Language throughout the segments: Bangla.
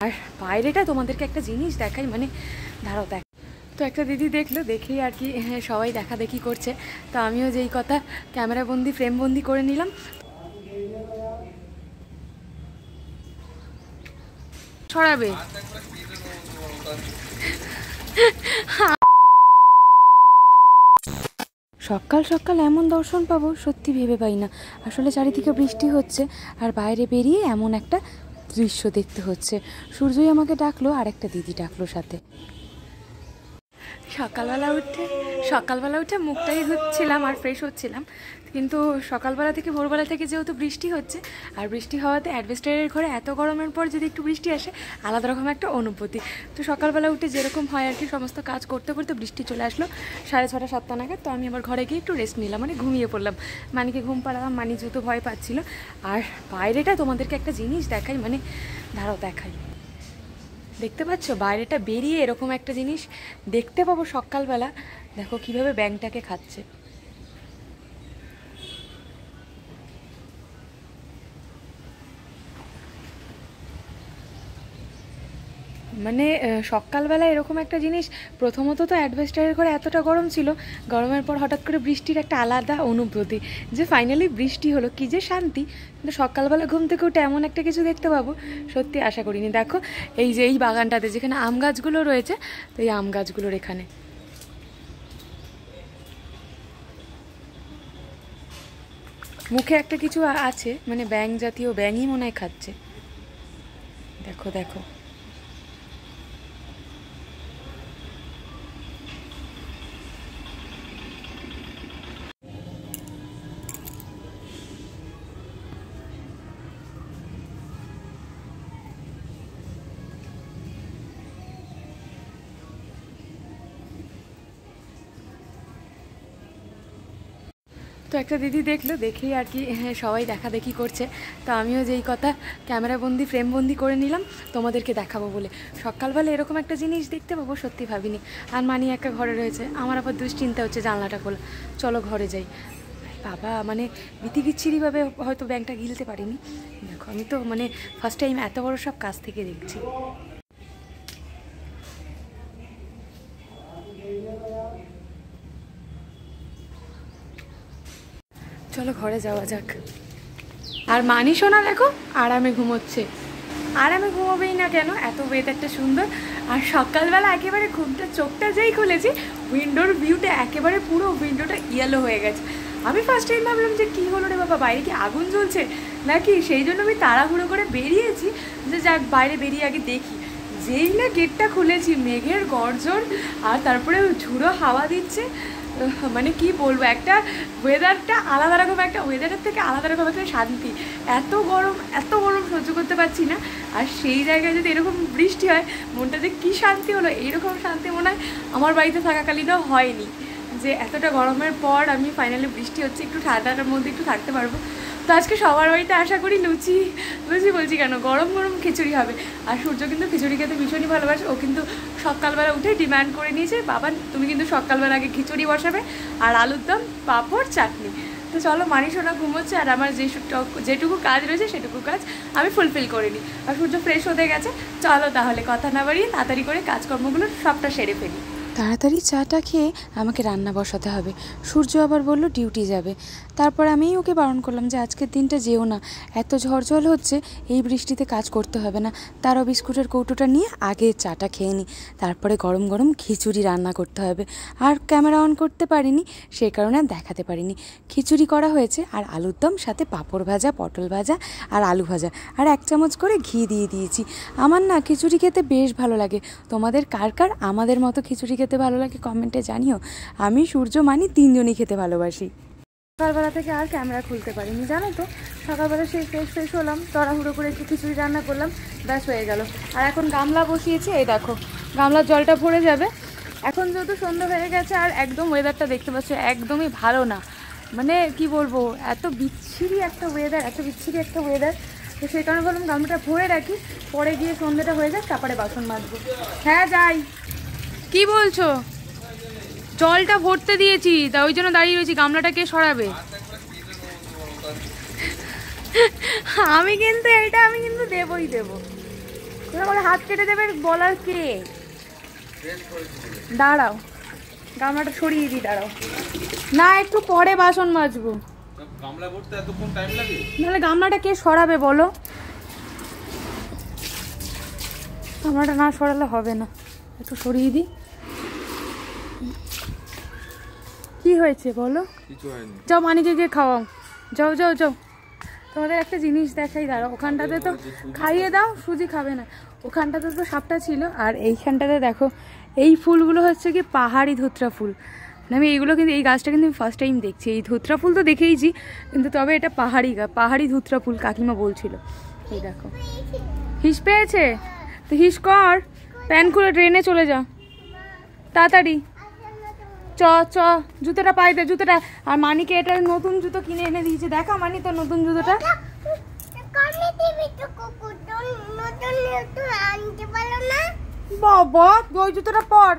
আর বাইরেটা তোমাদেরকে একটা জিনিস দেখাই, মানে দাঁড়াও দেখ। তো একটা দিদি দেখলো, দেখেই আর কি সবাই দেখা দেখি করছে। তো আমিও যেই কথা ক্যামেরা বন্দি ফ্রেম বন্দি করে নিলাম। ছড়াবে সকাল সকাল এমন দর্শন পাবো সত্যি ভেবে পাই না। আসলে চারিদিকে বৃষ্টি হচ্ছে আর বাইরে বেরিয়ে এমন একটা দৃশ্য দেখতে হচ্ছে। সূর্যই আমাকে ডাকলো আর একটা দিদি ডাকলো সাথে। সকালবেলা উঠে মুখটাই ধুচ্ছিলাম আর ফ্রেশ হচ্ছিলাম, কিন্তু সকালবেলা থেকে ভোরবেলা থেকে যেহেতু বৃষ্টি হচ্ছে আর বৃষ্টি হওয়াতে অ্যাডভেস্টারের ঘরে এত গরমের পর যদি একটু বৃষ্টি আসে আলাদা রকম একটা অনুভূতি। তো সকালবেলা উঠে যেরকম হয় আর কি সমস্ত কাজ করতে করতে বৃষ্টি চলে আসলো 6:30 7টা নাগাদ। তো আমি আবার ঘরে গিয়ে একটু রেস্ট নিলাম, মানে ঘুমিয়ে পড়লাম। মানিকে ঘুম পাড়ালাম, মানি যেহেতু ভয় পাচ্ছিল। আর বাইরেটা তোমাদেরকে একটা জিনিস দেখাই, মানে দাঁড়াও দেখাই। দেখতে পাচ্ছ বাইরেটা বেরিয়ে এরকম একটা জিনিস দেখতে পাবো সকালবেলা। দেখো কিভাবে ব্যাঙটাকে খাচ্ছে। মানে সকালবেলা এরকম একটা জিনিস, প্রথমত তো অ্যাডভেস্টারের ঘরে এতটা গরম ছিল, গরমের পর হঠাৎ করে বৃষ্টির একটা আলাদা অনুভূতি, যে ফাইনালি বৃষ্টি হলো, কী যে শান্তি। কিন্তু সকালবেলা ঘুম থেকে উঠে এমন একটা কিছু দেখতে পাবো সত্যি আশা করিনি। দেখো এই যে এই বাগানটাতে যেখানে আম গাছগুলো রয়েছে, তো এই আম গাছগুলোর এখানে মুখে একটা কিছু আছে, মানে ব্যাঙ জাতীয়, ব্যাঙই মনে হয় খাচ্ছে। দেখো দেখো তো একটা দিদি দেখলো, দেখেই আর কি সবাই দেখা দেখি করছে। তো আমিও যেই কথা ক্যামেরা বন্দি ফ্রেম বন্দি করে নিলাম তোমাদেরকে দেখাবো বলে। সকালবেলা এরকম একটা জিনিস দেখতে পাবো সত্যি ভাবিনি। আর মানি একটা ঘরে রয়েছে, আমার আবার দুশ্চিন্তা হচ্ছে জানলাটা খোলা, চলো ঘরে যাই। বাবা মানে বিচিত্রভাবে হয়তো ব্যাংকটা গিলতে পারিনি। দেখো আমি তো মানে ফার্স্ট টাইম এত বড় সব কাছ থেকে দেখছি। চলো ঘরে যাওয়া যাক। আর মানি সোনা দেখো আরামে ঘুমোচ্ছে। আরামে ঘুমোবেই না কেন, এত ওয়েদারটা সুন্দর। আর সকালবেলা একেবারে ঘুমটা চোখটা যেই খুলেছি, উইন্ডোর ভিউটা একেবারে পুরো উইন্ডোটা ইয়েলো হয়ে গেছে। আমি ফার্স্ট টাইম ভাবলাম যে কী হলো রে বাবা, বাইরে কি আগুন জ্বলছে নাকি। সেই জন্য আমি তাড়াহুড়ো করে বেরিয়েছি যে যাক বাইরে বেরিয়ে আগে দেখি। যেই না গেটটা খুলেছি, মেঘের গর্জন আর তারপরে ঝুড়ো হাওয়া দিচ্ছে। মানে কি বলবো, একটা ওয়েদারটা আলাদা রকম, একটা ওয়েদারের থেকে আলাদা রকম একটা শান্তি। এত গরম সহ্য করতে পারছি না। আর সেই জায়গায় যদি এরকম বৃষ্টি হয়, মনটা যে কী শান্তি হলো, এইরকম শান্তি মনে হয় আমার বাড়িতে থাকাকালীনও হয়নি। যে এতটা গরমের পর আমি ফাইনালি বৃষ্টি হচ্ছে, একটু ঠান্ডাটার মধ্যে একটু থাকতে পারবো। তো আজকে সবার বাড়িতে আশা করি লুচি বলছি কেন, গরম গরম খিচুড়ি হবে। আর সূর্য কিন্তু খিচুড়ি খেতে ভীষণই ভালোবাসে। ও কিন্তু সকালবেলা উঠে ডিমান্ড করে নিয়েছে, বাবা তুমি কিন্তু সকালবেলা আগে খিচুড়ি বসাবে আর আলুর দম পাঁপড় চাটনি। তো চলো মানি সোনা ঘুমোচ্ছে, আর আমার যেটুকু কাজ রয়েছে সেটুকু কাজ আমি ফুলফিল করে নিই। আর সূর্য ফ্রেশ হতে গেছে, চলো তাহলে কথা না বাড়িয়ে তাড়াতাড়ি করে কাজকর্মগুলো সবটা সেরে ফেলি। তাড়াতাড়ি চাটা খেয়ে আমাকে রান্না বসাতে হবে। সূর্য আবার বলল ডিউটি যাবে। তারপর আমি ওকে বারণ করলাম যে আজকের দিনটা যেও না, এত ঝড় হচ্ছে, এই বৃষ্টিতে কাজ করতে হবে না। তারও বিস্কুটের কৌটোটা নিয়ে আগে চাটা খেয়ে নিই, তারপরে গরম গরম খিচুড়ি রান্না করতে হবে। আর ক্যামেরা অন করতে পারিনি, সেই কারণে আর দেখাতে পারিনি। খিচুড়ি করা হয়েছে আর আলুর দম, সাথে পাঁপড় ভাজা, পটল ভাজা আর আলু ভাজা, আর 1 চামচ করে ঘি দিয়ে দিয়েছি। আমার না খিচুড়ি খেতে বেশ ভালো লাগে। তোমাদের কার কার আমাদের মতো খিচুড়ি খেতে ভালো লাগে কমেন্টে জানিও। আমি সূর্য মানি 3 জনই খেতে ভালোবাসি। সকালবেলা থেকে আর ক্যামেরা খুলতে পারিনি জানো তো। সকালবেলা সেই ফ্রেশ হলাম, তাড়াহুড়ো করে একটু খিচুড়ি রান্না করলাম, ব্যাস হয়ে গেল। আর এখন গামলা বসিয়েছি, এই দেখো গামলার জলটা ভরে যাবে। এখন যেহেতু সন্ধ্যা হয়ে গেছে আর একদম ওয়েদারটা দেখতে পাচ্ছ একদমই ভালো না, মানে কি বলবো, এত বিচ্ছিরি একটা ওয়েদার। তো সেই কারণে বললাম গামলাটা ভরে রাখি, পরে গিয়ে সন্ধ্যাটা হয়ে যাক, তারপরে বাসন মাজবো। হ্যাঁ যাই। কি বলছো? জলটা ভরতে দিয়েছি, তা ওই জন্য দাঁড়িয়ে রয়েছি, গামলাটা কে সরাবে? আমি কিন্তু দেবই দেবো, আমার হাত কেটে দেবে বলার কে? দাঁড়াও, গামলাটা সরিয়ে দিই, দাঁড়াও। না, একটু পরে বাসন মাজবো। গামলা ভরতে এতক্ষণ টাইম লাগে? নাহলে গামলাটা কে সরাবে বলো? গামলাটা না সরালে হবে না, একটু সরিয়ে দিই। কি হয়েছে বলো? কিছু হয়নি। যাও মানিকে গিয়ে খাওয়াও, যাও যাও যাও। তোমাদের একটা জিনিস দেখাই, দাঁড়াও। ওখানটাতে তো খাইয়ে দাও, সুজি খাবে না। ওখানটাতে তো সাপটা ছিল, আর এইখানটাতে দেখো এই ফুলগুলো হচ্ছে কি পাহাড়ি ধুতরা ফুল। আমি এইগুলো কিন্তু, এই গাছটা কিন্তু আমি ফার্স্ট টাইম দেখছি। এই ধুতরা ফুল তো দেখেইছি, কিন্তু তবে এটা পাহাড়ি ধুতরা ফুল কাকিমা বলছিল। এই দেখো, হিস পেয়েছে তো হিস কর, প্যান্ট খুলে ট্রেনে চলে যা তাড়াতাড়ি। চ চ, জুতোটা পাই দে, জুতোটা। আর মানিকে এটা নতুন জুতো কিনে এনে দিয়েছে, দেখা মানি তোর নতুন জুতোটা। বাবা, ওই জুতোটা পর,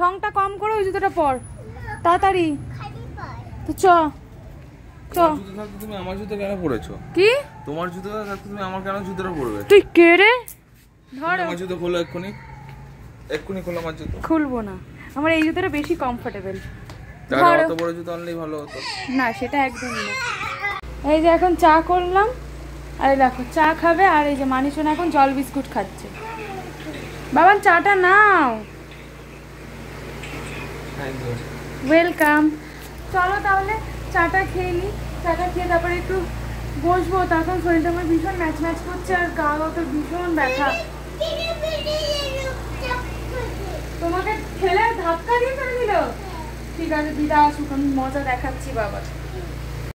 রংটা কম করে ওই জুতোটা পর তাড়াতাড়ি। তো চ চ। তুমি আমার জুতো কেন পরেছো? কি তোমার জুতো থাকতে তুমি আমার কেন জুতোটা পরবে? তুই কে রে? ধর আমার জুতো খোলো, এক্ষুনি এক্ষুনি খোলো আমার জুতো। খুলবো না, আমার এই জুতোটা বেশি কমফোর্টেবল। তাহলে অত বড় জুতো আনলেই ভালো হতো। না, সেটা একদমই না। এই যে এখন চা করলাম, আর দেখো চা খাবে, আর এই যে মানিসোনা এখন জল বিস্কুট খাচ্ছে। বাবান চাটা নাও। ওয়েলকাম। চলো তাহলে চাটা খেয়ে নিই। চাটা খেয়ে তারপরে একটু বসবো। তখন শরীরটা আমার ভীষণ ম্যাচ ম্যাচ করছে, আর গা তো ভীষণ ব্যথা। তোমাকে ঠেলে ধাক্কা দিয়ে ফেলে দিল। ঠিক আছে, দিদা আসুক, আমি মজা দেখাচ্ছি বাবা।